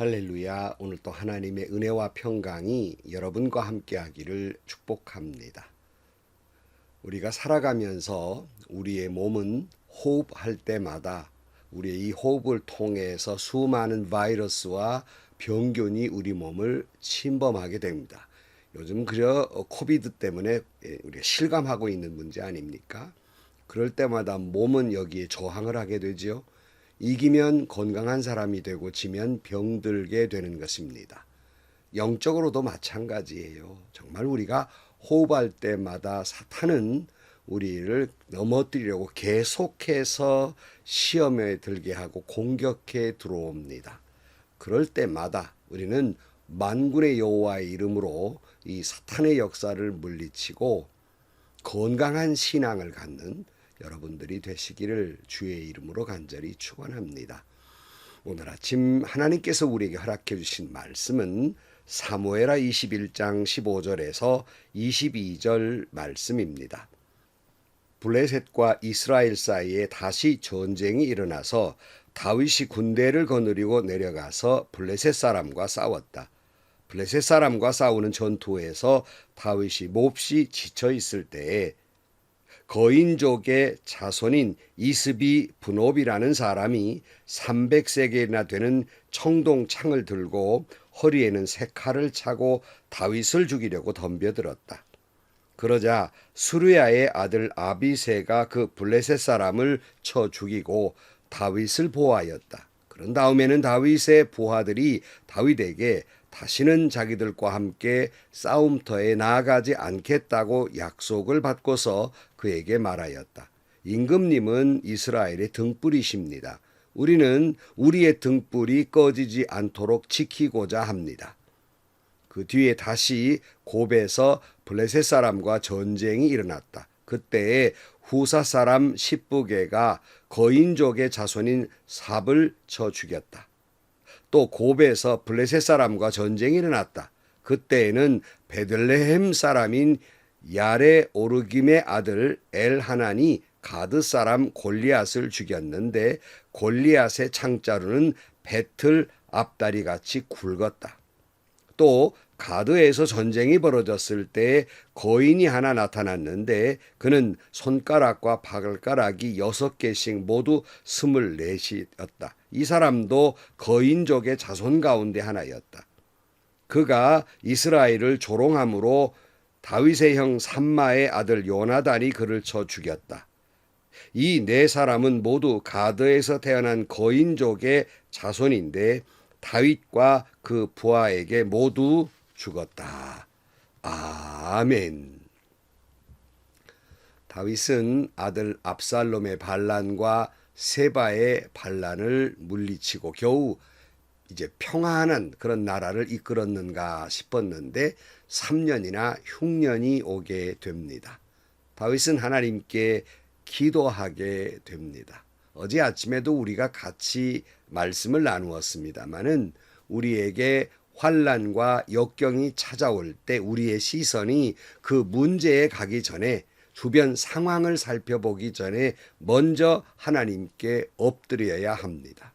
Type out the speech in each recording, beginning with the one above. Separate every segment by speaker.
Speaker 1: 할렐루야. 오늘 또 하나님의 은혜와 평강이 여러분과 함께 하기를 축복합니다. 우리가 살아가면서 우리의 몸은 호흡할 때마다 우리의 이 호흡을 통해서 수많은 바이러스와 병균이 우리 몸을 침범하게 됩니다. 요즘 그저 코비드 때문에 우리가 실감하고 있는 문제 아닙니까? 그럴 때마다 몸은 여기에 저항을 하게 되지요. 이기면 건강한 사람이 되고 지면 병들게 되는 것입니다. 영적으로도 마찬가지예요. 정말 우리가 호흡할 때마다 사탄은 우리를 넘어뜨리려고 계속해서 시험에 들게 하고 공격해 들어옵니다. 그럴 때마다 우리는 만군의 여호와의 이름으로 이 사탄의 역사를 물리치고 건강한 신앙을 갖는 여러분들이 되시기를 주의 이름으로 간절히 축원합니다. 오늘 아침 하나님께서 우리에게 허락해 주신 말씀은 사무엘하 21장 15절에서 22절 말씀입니다. 블레셋과 이스라엘 사이에 다시 전쟁이 일어나서 다윗이 군대를 거느리고 내려가서 블레셋 사람과 싸웠다. 블레셋 사람과 싸우는 전투에서 다윗이 몹시 지쳐 있을 때에 거인족의 자손인 이스비 분업이라는 사람이 300세겔이나 되는 청동창을 들고 허리에는 새 칼을 차고 다윗을 죽이려고 덤벼들었다. 그러자 수르야의 아들 아비새가 그 블레셋 사람을 쳐 죽이고 다윗을 보호하였다. 그런 다음에는 다윗의 부하들이 다윗에게 다시는 자기들과 함께 싸움터에 나아가지 않겠다고 약속을 받고서 그에게 말하였다. 임금님은 이스라엘의 등불이십니다. 우리는 우리의 등불이 꺼지지 않도록 지키고자 합니다. 그 뒤에 다시 곱에서 블레셋 사람과 전쟁이 일어났다. 그때에 후사 사람 십부게가 거인족의 자손인 삽을 쳐 죽였다. 또 곱에서 블레셋 사람과 전쟁이 일어났다. 그때에는 베들레헴 사람인 야레 오르김의 아들 엘하난이 가드 사람 골리앗을 죽였는데 골리앗의 창자루는 배틀 앞다리 같이 굵었다. 또 가드에서 전쟁이 벌어졌을 때 거인이 하나 나타났는데 그는 손가락과 발가락이 6개씩 모두 24이었다. 이 사람도 거인족의 자손 가운데 하나였다. 그가 이스라엘을 조롱함으로 다윗의 형 삼마의 아들 요나단이 그를 쳐 죽였다. 이 네 사람은 모두 가드에서 태어난 거인족의 자손인데 다윗과 그 부하에게 모두 죽었다. 아멘. 다윗은 아들 압살롬의 반란과 세바의 반란을 물리치고 겨우 이제 평안한 그런 나라를 이끌었는가 싶었는데 3년이나 흉년이 오게 됩니다. 다윗은 하나님께 기도하게 됩니다. 어제 아침에도 우리가 같이 말씀을 나누었습니다마는 우리에게 환난과 역경이 찾아올 때 우리의 시선이 그 문제에 가기 전에 주변 상황을 살펴보기 전에 먼저 하나님께 엎드려야 합니다.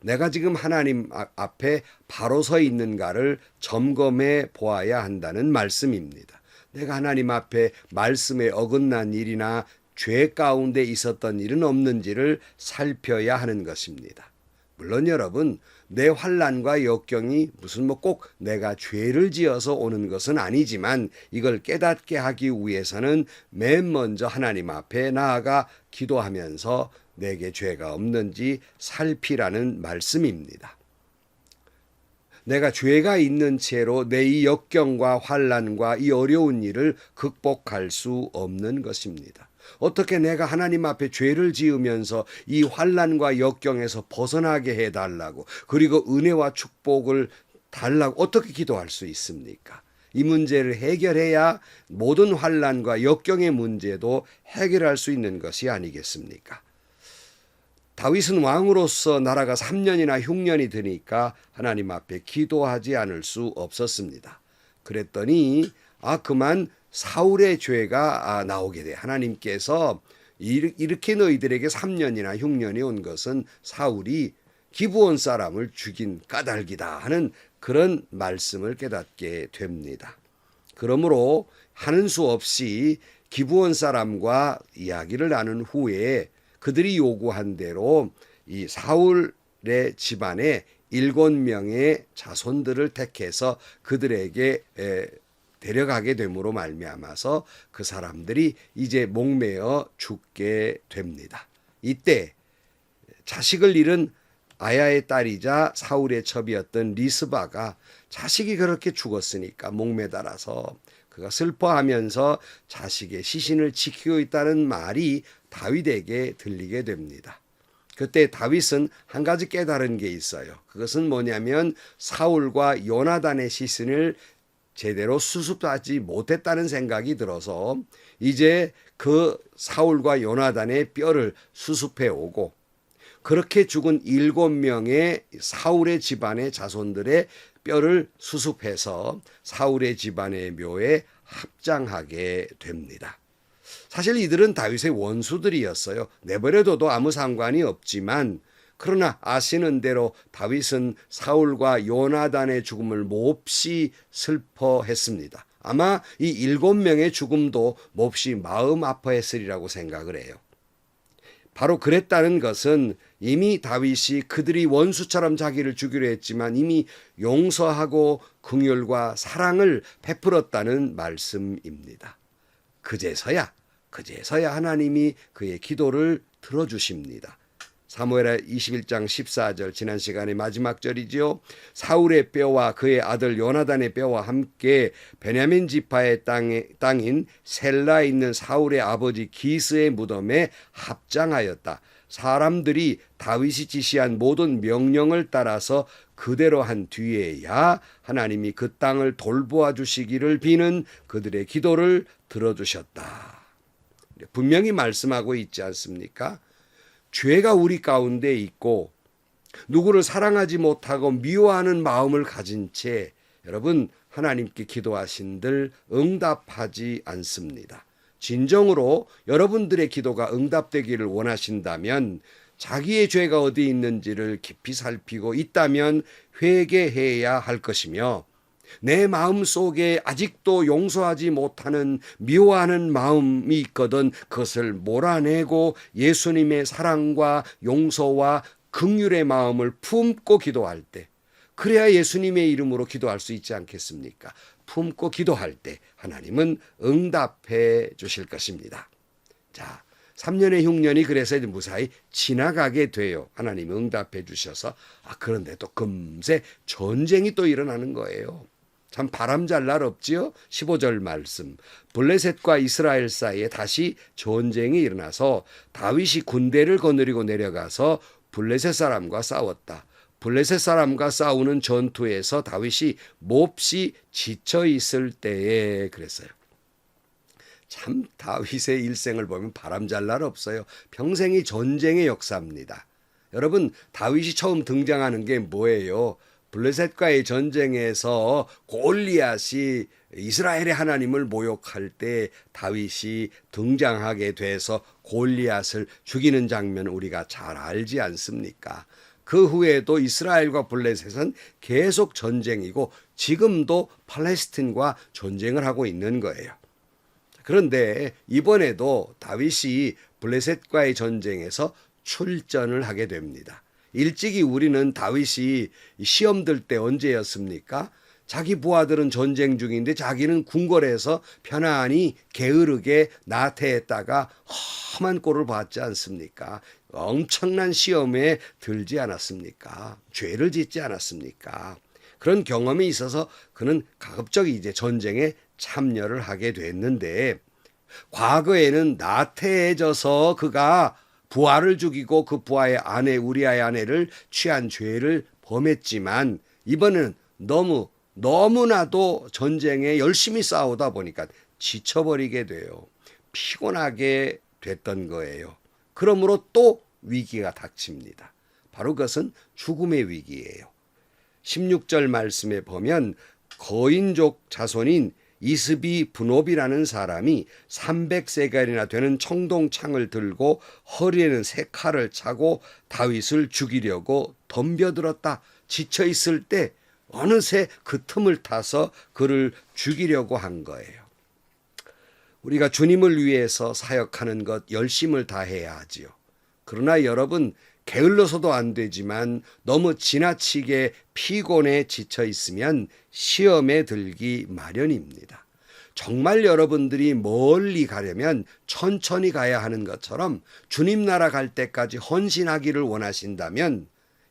Speaker 1: 내가 지금 하나님 앞에 바로 서 있는가를 점검해 보아야 한다는 말씀입니다. 내가 하나님 앞에 말씀에 어긋난 일이나 죄 가운데 있었던 일은 없는지를 살펴야 하는 것입니다. 물론 여러분, 내 환난과 역경이 무슨 꼭 내가 죄를 지어서 오는 것은 아니지만 이걸 깨닫게 하기 위해서는 맨 먼저 하나님 앞에 나아가 기도하면서 내게 죄가 없는지 살피라는 말씀입니다. 내가 죄가 있는 채로 내 이 역경과 환난과 이 어려운 일을 극복할 수 없는 것입니다. 어떻게 내가 하나님 앞에 죄를 지으면서 이 환난과 역경에서 벗어나게 해달라고 그리고 은혜와 축복을 달라고 어떻게 기도할 수 있습니까? 이 문제를 해결해야 모든 환난과 역경의 문제도 해결할 수 있는 것이 아니겠습니까? 다윗은 왕으로서 나라가 3년이나 흉년이 드니까 하나님 앞에 기도하지 않을 수 없었습니다. 그랬더니 그만 사울의 죄가 나오게 돼. 하나님께서 이렇게 너희들에게 3년이나 흉년이 온 것은 사울이 기브온 사람을 죽인 까닭이다 하는 그런 말씀을 깨닫게 됩니다. 그러므로 하는 수 없이 기브온 사람과 이야기를 나눈 후에 그들이 요구한 대로 이 사울의 집안에 7명의 자손들을 택해서 그들에게 데려가게 됨으로 말미암아서 그 사람들이 이제 목매어 죽게 됩니다. 이때 자식을 잃은 아야의 딸이자 사울의 첩이었던 리스바가 자식이 그렇게 죽었으니까 목매달아서 그가 슬퍼하면서 자식의 시신을 지키고 있다는 말이 다윗에게 들리게 됩니다. 그때 다윗은 한 가지 깨달은 게 있어요. 그것은 뭐냐면 사울과 요나단의 시신을 제대로 수습하지 못했다는 생각이 들어서 이제 그 사울과 요나단의 뼈를 수습해 오고 그렇게 죽은 7명의 사울의 집안의 자손들의 뼈를 수습해서 사울의 집안의 묘에 합장하게 됩니다. 사실 이들은 다윗의 원수들이었어요. 내버려둬도 아무 상관이 없지만 그러나 아시는 대로 다윗은 사울과 요나단의 죽음을 몹시 슬퍼했습니다. 아마 이 7명의 죽음도 몹시 마음 아파했으리라고 생각을 해요. 바로 그랬다는 것은 이미 다윗이 그들이 원수처럼 자기를 죽이려 했지만 이미 용서하고 긍휼과 사랑을 베풀었다는 말씀입니다. 그제서야 하나님이 그의 기도를 들어주십니다. 사무엘하 21장 14절 지난 시간의 마지막 절이지요. 사울의 뼈와 그의 아들 요나단의 뼈와 함께 베냐민 지파의 땅인 셀라에 있는 사울의 아버지 기스의 무덤에 합장하였다. 사람들이 다윗이 지시한 모든 명령을 따라서 그대로 한 뒤에야 하나님이 그 땅을 돌보아 주시기를 비는 그들의 기도를 들어주셨다. 분명히 말씀하고 있지 않습니까? 죄가 우리 가운데 있고 누구를 사랑하지 못하고 미워하는 마음을 가진 채 여러분 하나님께 기도하신들 응답하지 않습니다. 진정으로 여러분들의 기도가 응답되기를 원하신다면 자기의 죄가 어디 있는지를 깊이 살피고 있다면 회개해야 할 것이며 내 마음 속에 아직도 용서하지 못하는 미워하는 마음이 있거든 그것을 몰아내고 예수님의 사랑과 용서와 긍휼의 마음을 품고 기도할 때 그래야 예수님의 이름으로 기도할 수 있지 않겠습니까? 품고 기도할 때 하나님은 응답해 주실 것입니다. 자, 3년의 흉년이 그래서 이제 무사히 지나가게 돼요. 하나님이 응답해 주셔서 그런데 또 금세 전쟁이 또 일어나는 거예요. 참 바람잘 날 없지요. 15절 말씀. 블레셋과 이스라엘 사이에 다시 전쟁이 일어나서 다윗이 군대를 거느리고 내려가서 블레셋 사람과 싸웠다. 블레셋 사람과 싸우는 전투에서 다윗이 몹시 지쳐 있을 때에 그랬어요. 참 다윗의 일생을 보면 바람잘 날 없어요. 평생이 전쟁의 역사입니다. 여러분 다윗이 처음 등장하는 게 뭐예요? 블레셋과의 전쟁에서 골리앗이 이스라엘의 하나님을 모욕할 때 다윗이 등장하게 돼서 골리앗을 죽이는 장면을 우리가 잘 알지 않습니까? 그 후에도 이스라엘과 블레셋은 계속 전쟁이고 지금도 팔레스틴과 전쟁을 하고 있는 거예요. 그런데 이번에도 다윗이 블레셋과의 전쟁에서 출전을 하게 됩니다. 일찍이 우리는 다윗이 시험 들 때 언제였습니까? 자기 부하들은 전쟁 중인데 자기는 궁궐에서 편안히 게으르게 나태했다가 험한 꼴을 봤지 않습니까? 엄청난 시험에 들지 않았습니까? 죄를 짓지 않았습니까? 그런 경험이 있어서 그는 가급적 이제 전쟁에 참여를 하게 됐는데 과거에는 나태해져서 그가 부하를 죽이고 그 부하의 아내 우리아의 아내를 취한 죄를 범했지만 이번에는 너무나도 전쟁에 열심히 싸우다 보니까 지쳐버리게 돼요. 피곤하게 됐던 거예요. 그러므로 또 위기가 닥칩니다. 바로 그것은 죽음의 위기예요. 16절 말씀에 보면 거인족 자손인 이스비 분업이라는 사람이 300세겔이나 되는 청동창을 들고 허리에는 세 칼을 차고 다윗을 죽이려고 덤벼들었다. 지쳐 있을 때 어느새 그 틈을 타서 그를 죽이려고 한 거예요. 우리가 주님을 위해서 사역하는 것 열심을 다해야 하지요. 그러나 여러분, 게을러서도 안 되지만 너무 지나치게 피곤에 지쳐 있으면 시험에 들기 마련입니다. 정말 여러분들이 멀리 가려면 천천히 가야 하는 것처럼 주님 나라 갈 때까지 헌신하기를 원하신다면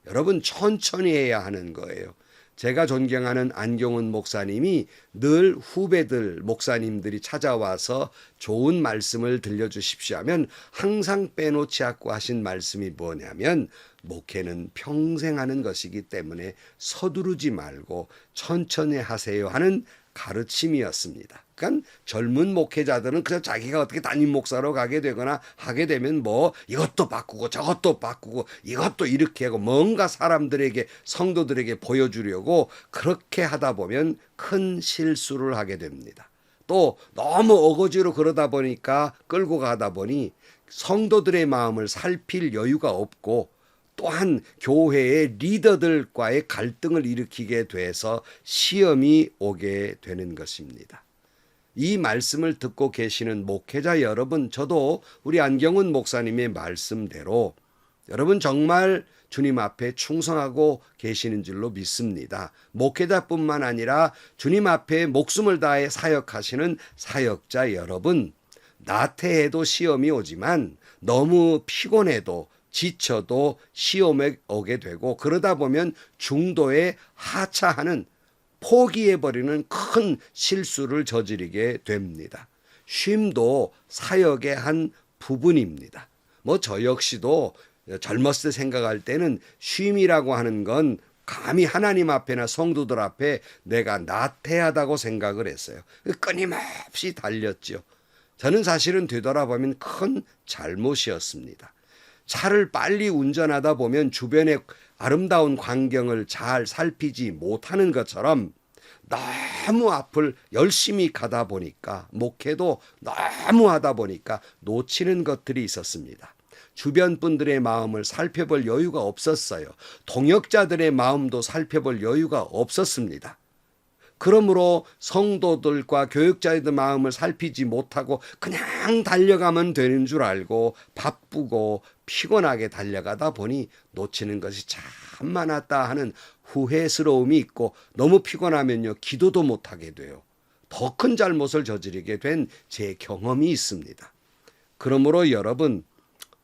Speaker 1: 여러분 천천히 해야 하는 거예요. 제가 존경하는 안경훈 목사님이 늘 후배들 목사님들이 찾아와서 좋은 말씀을 들려주십시오 하면 항상 빼놓지 않고 하신 말씀이 뭐냐면, 목회는 평생 하는 것이기 때문에 서두르지 말고 천천히 하세요 하는 가르침이었습니다. 그러니까 젊은 목회자들은 그냥 자기가 어떻게 담임 목사로 가게 되거나 하게 되면 뭐 이것도 바꾸고 저것도 바꾸고 이것도 이렇게 하고 뭔가 사람들에게, 성도들에게 보여주려고 그렇게 하다 보면 큰 실수를 하게 됩니다. 또 너무 어거지로 그러다 보니까, 끌고 가다 보니 성도들의 마음을 살필 여유가 없고, 또한 교회의 리더들과의 갈등을 일으키게 돼서 시험이 오게 되는 것입니다. 이 말씀을 듣고 계시는 목회자 여러분, 저도 우리 안경훈 목사님의 말씀대로 여러분 정말 주님 앞에 충성하고 계시는 줄로 믿습니다. 목회자뿐만 아니라 주님 앞에 목숨을 다해 사역하시는 사역자 여러분, 나태해도 시험이 오지만 너무 피곤해도 지쳐도 시험에 오게 되고, 그러다 보면 중도에 하차하는, 포기해버리는 큰 실수를 저지르게 됩니다. 쉼도 사역의 한 부분입니다. 뭐 저 역시도 젊었을 때 생각할 때는 쉼이라고 하는 건 감히 하나님 앞에나 성도들 앞에 내가 나태하다고 생각을 했어요. 끊임없이 달렸죠. 저는 사실은 되돌아보면 큰 잘못이었습니다. 차를 빨리 운전하다 보면 주변의 아름다운 광경을 잘 살피지 못하는 것처럼 너무 앞을 열심히 가다 보니까, 목회도 너무 하다 보니까 놓치는 것들이 있었습니다. 주변 분들의 마음을 살펴볼 여유가 없었어요. 동역자들의 마음도 살펴볼 여유가 없었습니다. 그러므로 성도들과 교육자의 마음을 살피지 못하고 그냥 달려가면 되는 줄 알고 바쁘고 피곤하게 달려가다 보니 놓치는 것이 참 많았다 하는 후회스러움이 있고, 너무 피곤하면요 기도도 못하게 돼요. 더 큰 잘못을 저지르게 된 제 경험이 있습니다. 그러므로 여러분,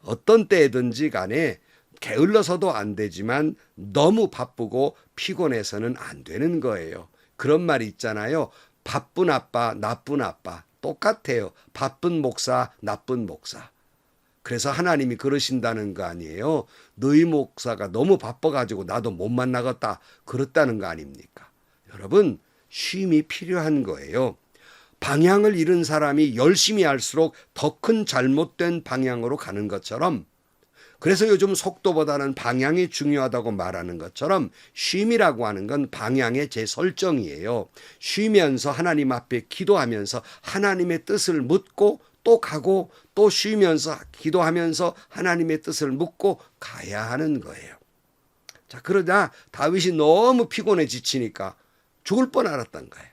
Speaker 1: 어떤 때든지 간에 게을러서도 안 되지만 너무 바쁘고 피곤해서는 안 되는 거예요. 그런 말이 있잖아요. 바쁜 아빠, 나쁜 아빠. 똑같아요. 바쁜 목사, 나쁜 목사. 그래서 하나님이 그러신다는 거 아니에요. 너희 목사가 너무 바빠가지고 나도 못 만나겠다. 그렇다는 거 아닙니까? 여러분, 쉼이 필요한 거예요. 방향을 잃은 사람이 열심히 할수록 더 큰 잘못된 방향으로 가는 것처럼, 그래서 요즘 속도보다는 방향이 중요하다고 말하는 것처럼 쉼이라고 하는 건 방향의 재설정이에요. 쉬면서 하나님 앞에 기도하면서 하나님의 뜻을 묻고 또 가고, 또 쉬면서 기도하면서 하나님의 뜻을 묻고 가야 하는 거예요. 자, 그러자 다윗이 너무 피곤해 지치니까 죽을 뻔 알았던 거예요.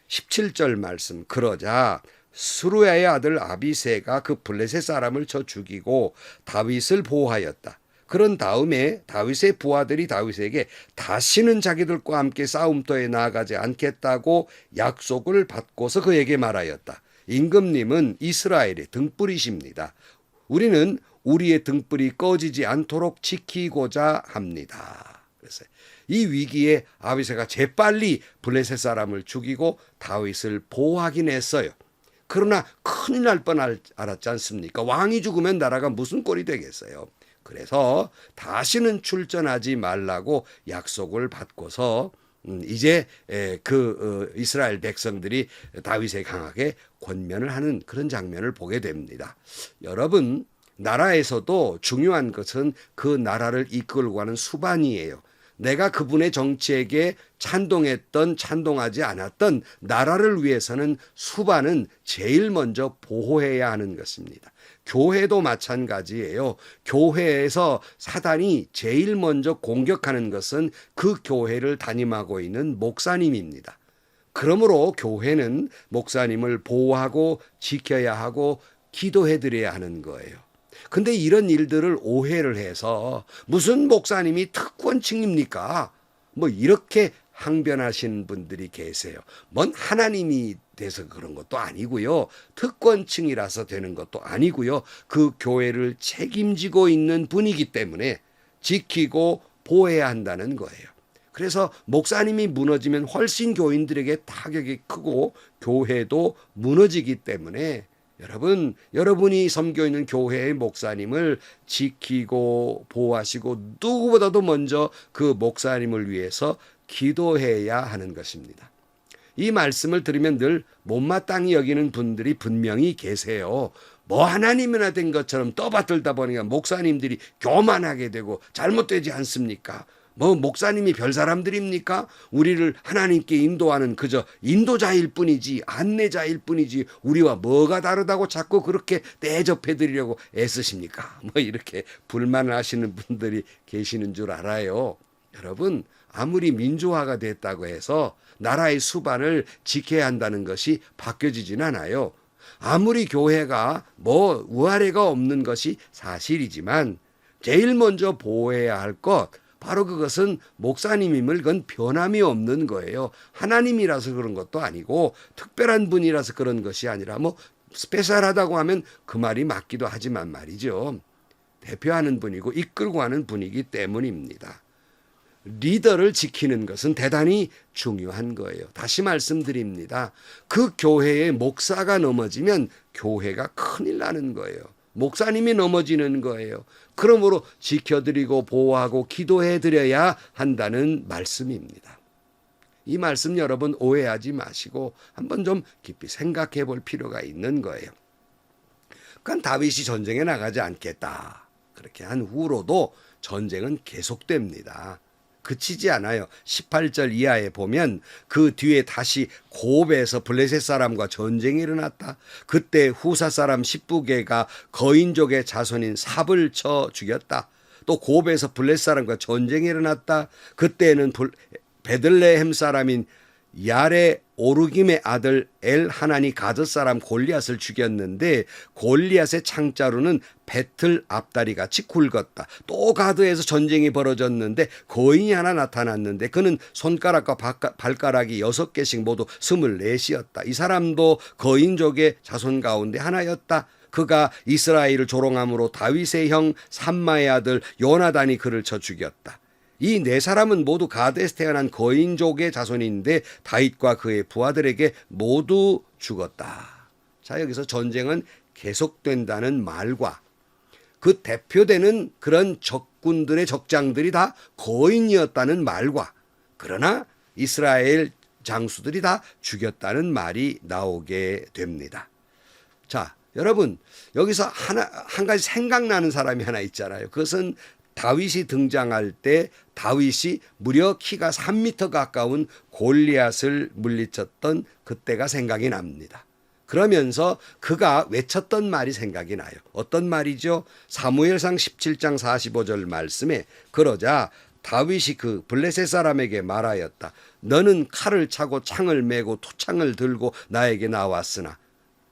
Speaker 1: 17절 말씀, 그러자 스루야의 아들 아비새가 그 블레셋 사람을 쳐 죽이고 다윗을 보호하였다. 그런 다음에 다윗의 부하들이 다윗에게 다시는 자기들과 함께 싸움터에 나아가지 않겠다고 약속을 받고서 그에게 말하였다. 임금님은 이스라엘의 등불이십니다. 우리는 우리의 등불이 꺼지지 않도록 지키고자 합니다. 그래서 이 위기에 아비새가 재빨리 블레셋 사람을 죽이고 다윗을 보호하긴 했어요. 그러나 큰일 날 뻔 알았지 않습니까? 왕이 죽으면 나라가 무슨 꼴이 되겠어요. 그래서 다시는 출전하지 말라고 약속을 받고서 이제 이스라엘 백성들이 다윗에 강하게 권면을 하는 그런 장면을 보게 됩니다. 여러분, 나라에서도 중요한 것은 그 나라를 이끌고 가는 수반이에요. 내가 그분의 정치에게 찬동했던 찬동하지 않았던 나라를 위해서는 수반은 제일 먼저 보호해야 하는 것입니다. 교회도 마찬가지예요. 교회에서 사단이 제일 먼저 공격하는 것은 그 교회를 담임하고 있는 목사님입니다. 그러므로 교회는 목사님을 보호하고 지켜야 하고 기도해 드려야 하는 거예요. 근데 이런 일들을 오해를 해서 무슨 목사님이 특권층입니까? 뭐 이렇게 항변하시는 분들이 계세요. 뭔 하나님이 돼서 그런 것도 아니고요. 특권층이라서 되는 것도 아니고요. 그 교회를 책임지고 있는 분이기 때문에 지키고 보호해야 한다는 거예요. 그래서 목사님이 무너지면 훨씬 교인들에게 타격이 크고 교회도 무너지기 때문에 여러분이 섬겨 있는 교회의 목사님을 지키고 보호하시고 누구보다도 먼저 그 목사님을 위해서 기도해야 하는 것입니다. 이 말씀을 들으면 늘 못마땅히 여기는 분들이 분명히 계세요. 뭐 하나님이나 된 것처럼 떠받들다 보니까 목사님들이 교만하게 되고 잘못되지 않습니까? 뭐 목사님이 별 사람들입니까? 우리를 하나님께 인도하는 그저 인도자일 뿐이지 안내자일 뿐이지 우리와 뭐가 다르다고 자꾸 그렇게 대접해 드리려고 애쓰십니까? 뭐 이렇게 불만을 하시는 분들이 계시는 줄 알아요. 여러분, 아무리 민주화가 됐다고 해서 나라의 수반을 지켜야 한다는 것이 바뀌어지진 않아요. 아무리 교회가 뭐 우아래가 없는 것이 사실이지만 제일 먼저 보호해야 할 것, 바로 그것은 목사님임을 그건 변함이 없는 거예요. 하나님이라서 그런 것도 아니고 특별한 분이라서 그런 것이 아니라 뭐 스페셜하다고 하면 그 말이 맞기도 하지만 말이죠. 대표하는 분이고 이끌고 가는 분이기 때문입니다. 리더를 지키는 것은 대단히 중요한 거예요. 다시 말씀드립니다. 그 교회의 목사가 넘어지면 교회가 큰일 나는 거예요. 목사님이 넘어지는 거예요. 그러므로 지켜드리고 보호하고 기도해드려야 한다는 말씀입니다. 이 말씀 여러분 오해하지 마시고 한번 좀 깊이 생각해 볼 필요가 있는 거예요. 그러니까 다윗이 전쟁에 나가지 않겠다. 그렇게 한 후로도 전쟁은 계속됩니다. 그치지 않아요. 18절 이하에 보면 그 뒤에 다시 고베에서 블레셋 사람과 전쟁이 일어났다. 그때 후사 사람 십부개가 거인족의 자손인 삽을 쳐 죽였다. 또 고베에서 블레셋 사람과 전쟁이 일어났다. 그때는 베들레헴 사람인 야레 오르김의 아들 엘하나니 가드 사람 골리앗을 죽였는데 골리앗의 창자루는 배틀 앞다리 같이 굵었다. 또 가드에서 전쟁이 벌어졌는데 거인이 하나 나타났는데 그는 손가락과 발가락이 6개씩 모두 24이었다. 이 사람도 거인족의 자손 가운데 하나였다. 그가 이스라엘을 조롱함으로 다윗의 형 삼마의 아들 요나단이 그를 쳐 죽였다. 이 네 사람은 모두 가드에서 태어난 거인족의 자손인데 다윗과 그의 부하들에게 모두 죽었다. 자, 여기서 전쟁은 계속된다는 말과 그 대표되는 그런 적군들의 적장들이 다 거인이었다는 말과 그러나 이스라엘 장수들이 다 죽였다는 말이 나오게 됩니다. 자, 여러분 여기서 한 가지 생각나는 사람이 하나 있잖아요. 그것은 다윗이 등장할 때 다윗이 무려 키가 3m 가까운 골리앗을 물리쳤던 그때가 생각이 납니다. 그러면서 그가 외쳤던 말이 생각이 나요. 어떤 말이죠? 사무엘상 17장 45절 말씀에 그러자 다윗이 그 블레셋 사람에게 말하였다. 너는 칼을 차고 창을 메고 투창을 들고 나에게 나왔으나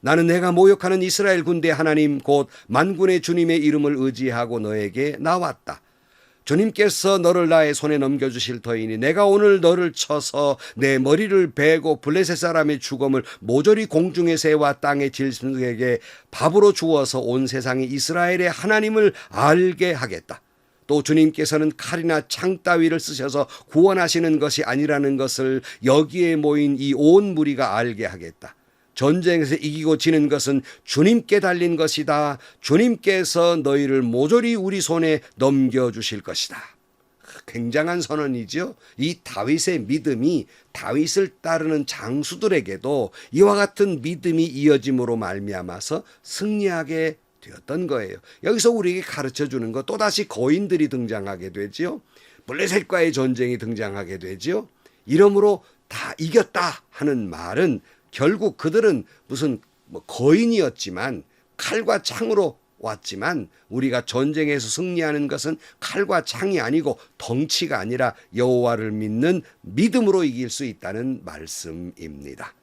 Speaker 1: 나는 내가 모욕하는 이스라엘 군대 하나님 곧 만군의 주님의 이름을 의지하고 너에게 나왔다. 주님께서 너를 나의 손에 넘겨주실 터이니 내가 오늘 너를 쳐서 내 머리를 베고 블레셋 사람의 죽음을 모조리 공중의 새와 땅의 짐승에게 밥으로 주어서 온 세상이 이스라엘의 하나님을 알게 하겠다. 또 주님께서는 칼이나 창 따위를 쓰셔서 구원하시는 것이 아니라는 것을 여기에 모인 이 온 무리가 알게 하겠다. 전쟁에서 이기고 지는 것은 주님께 달린 것이다. 주님께서 너희를 모조리 우리 손에 넘겨주실 것이다. 굉장한 선언이죠. 이 다윗의 믿음이 다윗을 따르는 장수들에게도 이와 같은 믿음이 이어짐으로 말미암아서 승리하게 되었던 거예요. 여기서 우리에게 가르쳐주는 것 또다시 거인들이 등장하게 되죠. 블레셋과의 전쟁이 등장하게 되죠. 이러므로 다 이겼다 하는 말은 결국 그들은 무슨 거인이었지만 칼과 창으로 왔지만 우리가 전쟁에서 승리하는 것은 칼과 창이 아니고 덩치가 아니라 여호와를 믿는 믿음으로 이길 수 있다는 말씀입니다.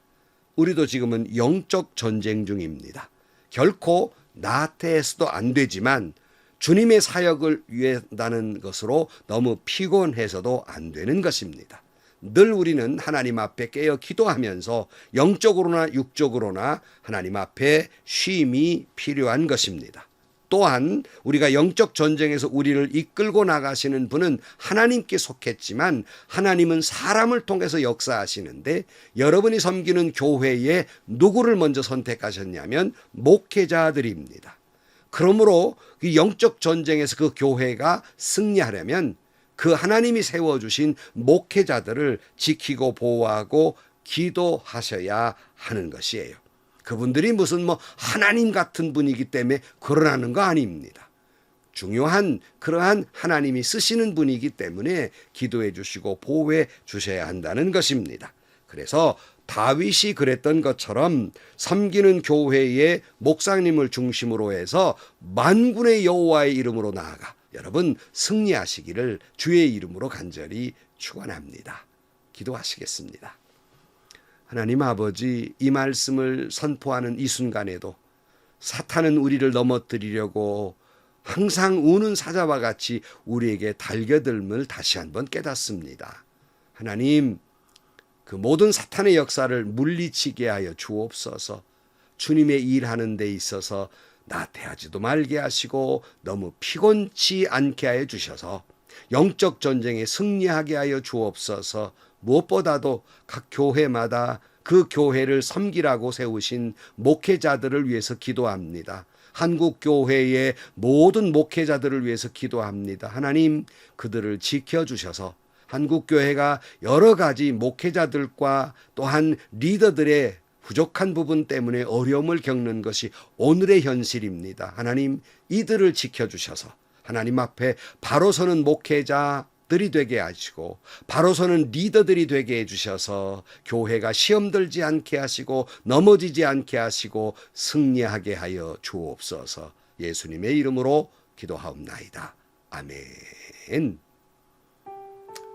Speaker 1: 우리도 지금은 영적 전쟁 중입니다. 결코 나태해서도 안 되지만 주님의 사역을 위한다는 것으로 너무 피곤해서도 안 되는 것입니다. 늘 우리는 하나님 앞에 깨어 기도하면서 영적으로나 육적으로나 하나님 앞에 쉼이 필요한 것입니다. 또한 우리가 영적 전쟁에서 우리를 이끌고 나가시는 분은 하나님께 속했지만 하나님은 사람을 통해서 역사하시는데 여러분이 섬기는 교회에 누구를 먼저 선택하셨냐면 목회자들입니다. 그러므로 그 영적 전쟁에서 그 교회가 승리하려면 그 하나님이 세워주신 목회자들을 지키고 보호하고 기도하셔야 하는 것이에요. 그분들이 무슨 하나님 같은 분이기 때문에 그러라는 거 아닙니다. 중요한 그러한 하나님이 쓰시는 분이기 때문에 기도해 주시고 보호해 주셔야 한다는 것입니다. 그래서 다윗이 그랬던 것처럼 섬기는 교회의 목사님을 중심으로 해서 만군의 여호와의 이름으로 나아가 여러분 승리하시기를 주의 이름으로 간절히 축원합니다. 기도하시겠습니다. 하나님 아버지, 이 말씀을 선포하는 이 순간에도 사탄은 우리를 넘어뜨리려고 항상 우는 사자와 같이 우리에게 달겨들음을 다시 한번 깨닫습니다. 하나님, 그 모든 사탄의 역사를 물리치게 하여 주옵소서. 주님의 일하는 데 있어서 나태하지도 말게 하시고 너무 피곤치 않게 하여 주셔서 영적 전쟁에 승리하게 하여 주옵소서. 무엇보다도 각 교회마다 그 교회를 섬기라고 세우신 목회자들을 위해서 기도합니다. 한국 교회의 모든 목회자들을 위해서 기도합니다. 하나님, 그들을 지켜주셔서 한국 교회가 여러 가지 목회자들과 또한 리더들의 부족한 부분 때문에 어려움을 겪는 것이 오늘의 현실입니다. 하나님, 이들을 지켜주셔서 하나님 앞에 바로 서는 목회자들이 되게 하시고 바로 서는 리더들이 되게 해주셔서 교회가 시험 들지 않게 하시고 넘어지지 않게 하시고 승리하게 하여 주옵소서. 예수님의 이름으로 기도하옵나이다. 아멘.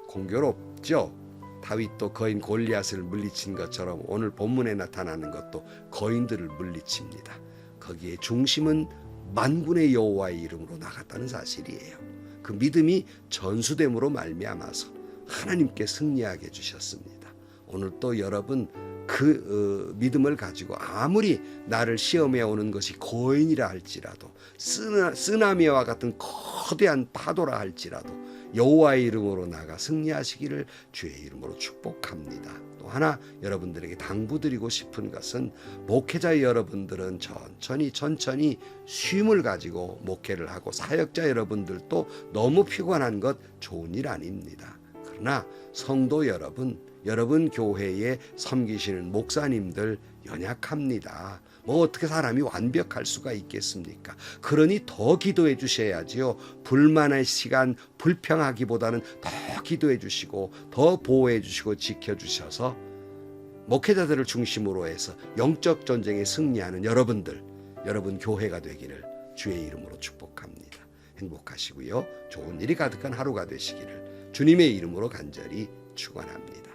Speaker 1: 공교롭죠? 다윗도 거인 골리앗을 물리친 것처럼 오늘 본문에 나타나는 것도 거인들을 물리칩니다. 거기에 중심은 만군의 여호와의 이름으로 나갔다는 사실이에요. 그 믿음이 전수됨으로 말미암아서 하나님께 승리하게 해주셨습니다. 오늘 또 여러분 그 믿음을 가지고 아무리 나를 시험해 오는 것이 거인이라 할지라도 쓰나미와 같은 거대한 파도라 할지라도 여호와의 이름으로 나가 승리하시기를 주의 이름으로 축복합니다. 또 하나 여러분들에게 당부드리고 싶은 것은 목회자 여러분들은 천천히 쉼을 가지고 목회를 하고 사역자 여러분들도 너무 피곤한 것 좋은 일 아닙니다. 그러나 성도 여러분 교회에 섬기시는 목사님들 연약합니다. 어떻게 사람이 완벽할 수가 있겠습니까? 그러니 더 기도해 주셔야지요. 불만의 시간 불평하기보다는 더 기도해 주시고 더 보호해 주시고 지켜 주셔서 목회자들을 중심으로 해서 영적 전쟁에 승리하는 여러분 교회가 되기를 주의 이름으로 축복합니다. 행복하시고요. 좋은 일이 가득한 하루가 되시기를 주님의 이름으로 간절히 축원합니다.